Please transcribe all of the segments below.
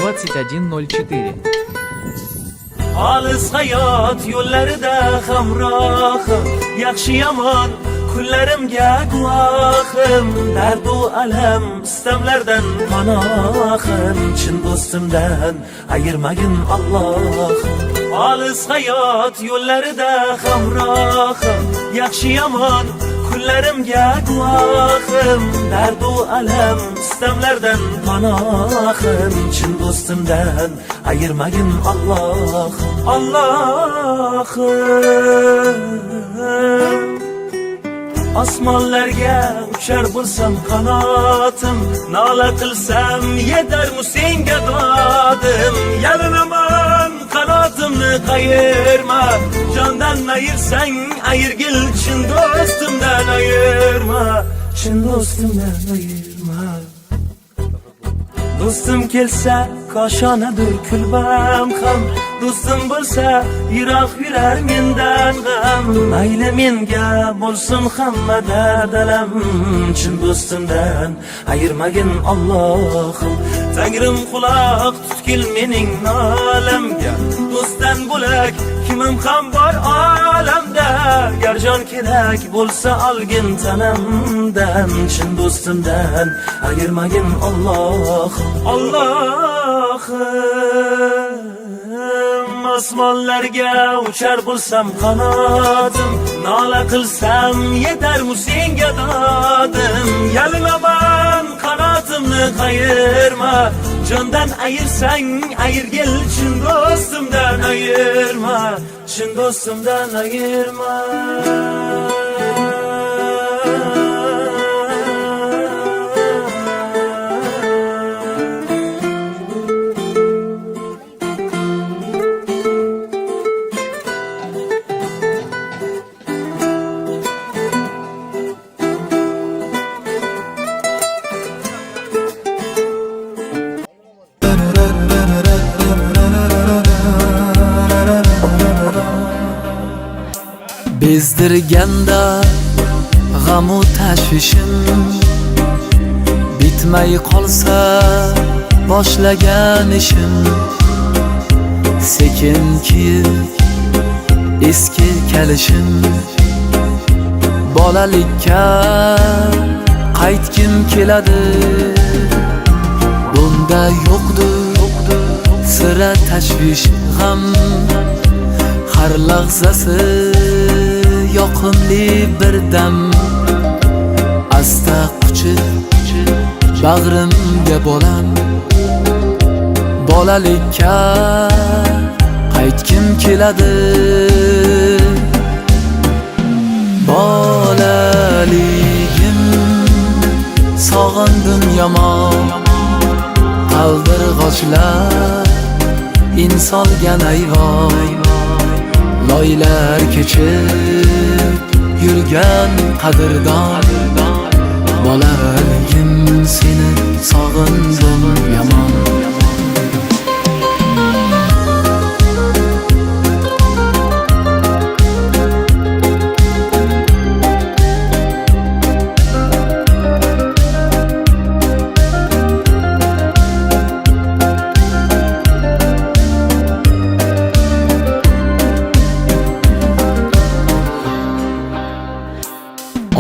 2104. Olis hayot yo'llarida hamrohim, yaxshi yomon kunlarimga guvohim, dardu alam istamlardan panohim, chin do'stimdan ayirmagin Allohim. Olis hayot yo'llarida hamrohim, yaxshi yomon kunlarimga guvohim, dardu alam istamlardan panohim, chin do'stimdan ayirmagin Allohim. Allohim, osmonlarga uchar bo'lsam qanotim, nola qilsam yetarmu senga dodim. Yalinaman qanotimni qayirma, jondan ayirsang ayirgil, chin do'stimdan ayirma, chin do'stimdan ayirma. Do'stim kelsa koshonadir kulbam ham, do'stim bo'lsa yiroq yurar mendan g'am. Mayli menga bo'lsin hamma dardalam, chin do'stimdan ayirmagin Allohim. Tangrim quloq tutgil mening nolamga, do'stdan bo'lak kimim ham bor olamda. Gar jon kerak bo'lsa olgin tanamdan, chin do'stimdan ayirmagin Allohim. Allohim, osmonlarga uchar bo'lsam qanotim, nola qilsam yetarmu senga dodim. Yalinaman qanotimni qayirma, jondan ayirsang ayirgil, chin do'stimdan ayirma, chin do'stimdan ayirma. Bezdirganda g'am-u tashvishim, bitmay qolsa boshlagan ishim, sekin kiyib eski kalishim, bolalikka qaytgim keladi. Bunda yo'qdir sira tashvish g'am, har lahzasi yoqimli bir dam. Asta quchib bag'rimga bolam, bolalikka qaytgim keladi. Bolaligim sog'indim yomon, qaldirg'ochlar insolgan ayvon, loylar kechib yurgan qadrdon. Bolaligim seni sog'indim yomon.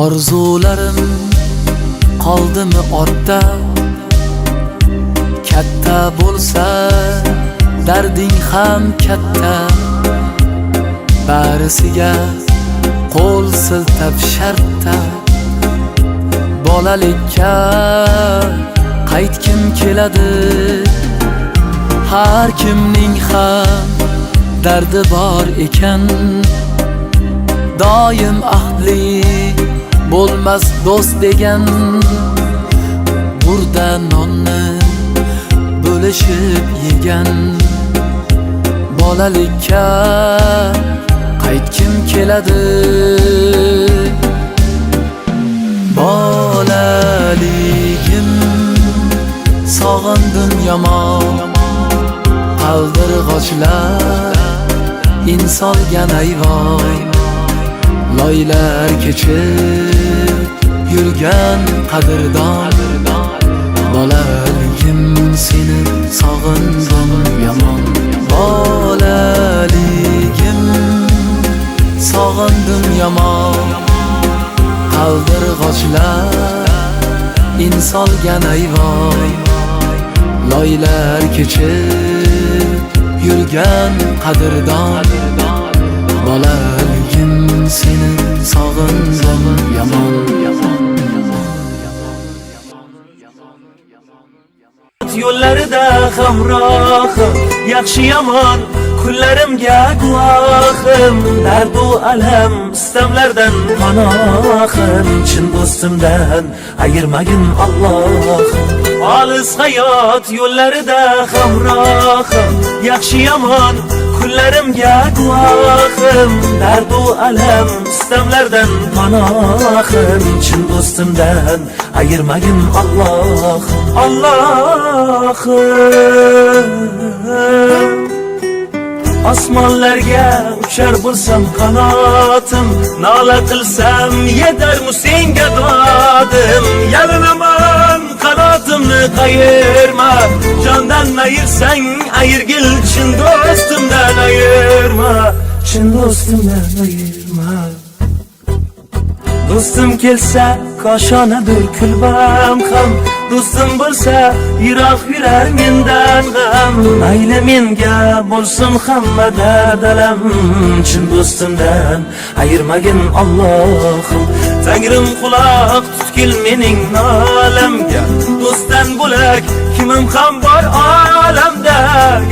Orzularim qoldimi ortda, katta bo'lsa darding ham katta. Barisiga qo'l siltab shartta, bolalikka qaytgim keladi. Har kimning ham dardi bor ekan, doim ahdli bo'lmas do'st degan. Burda nonni bo'lishib yegan, bolalikka qaytgim keladi. Bolaligim sog'indim yomon, qaldirg'ochlar insolgan ayvon, loylar kechib yurgan qadrdon. Bolaligim seni sog'indim solgan ayvon loylar kechib yurgan qadrdon bolaligim seni sog'indim yomon yo'llarida hamrohim yaxshi yomon kunlarimga guvohim dardu alam istamlardan panohim chin do'stimdan ayirmagin Allohim olis hayot yo'llarida hamrohim yaxshi yomon kunlarimga guvohim dardu alam istamlardan panohim chin do'stimdan ayirmagin Allohim Allohim osmonlarga uchar bo'lsam qanotim nola qilsam yetarmu senga dodim yalinaman qanotimni qayirma jondan ayirsang ayirgil chin do'stimdan ayirma chin do'stimdan ayirma do'stim kelsa koshonadir kulbam ham do'stim bo'lsa yiroq yurar mendan g'am mayli menga bo'lsin hamma dardalam chin do'stimdan ayirmagin Allohim Tangrim quloq tutgil mening nolamga do'stdan bo'lak kimim ham bor olamda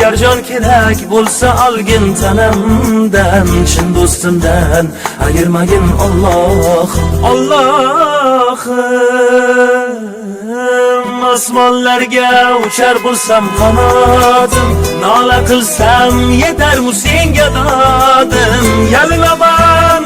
gar jon kerak bo'lsa olgin tanamdan chin do'stimdan ayirmagin Allohim Allohim osmonlarga uchar bo'lsam qanotim nola qilsam yetarmu senga dodim yalinaman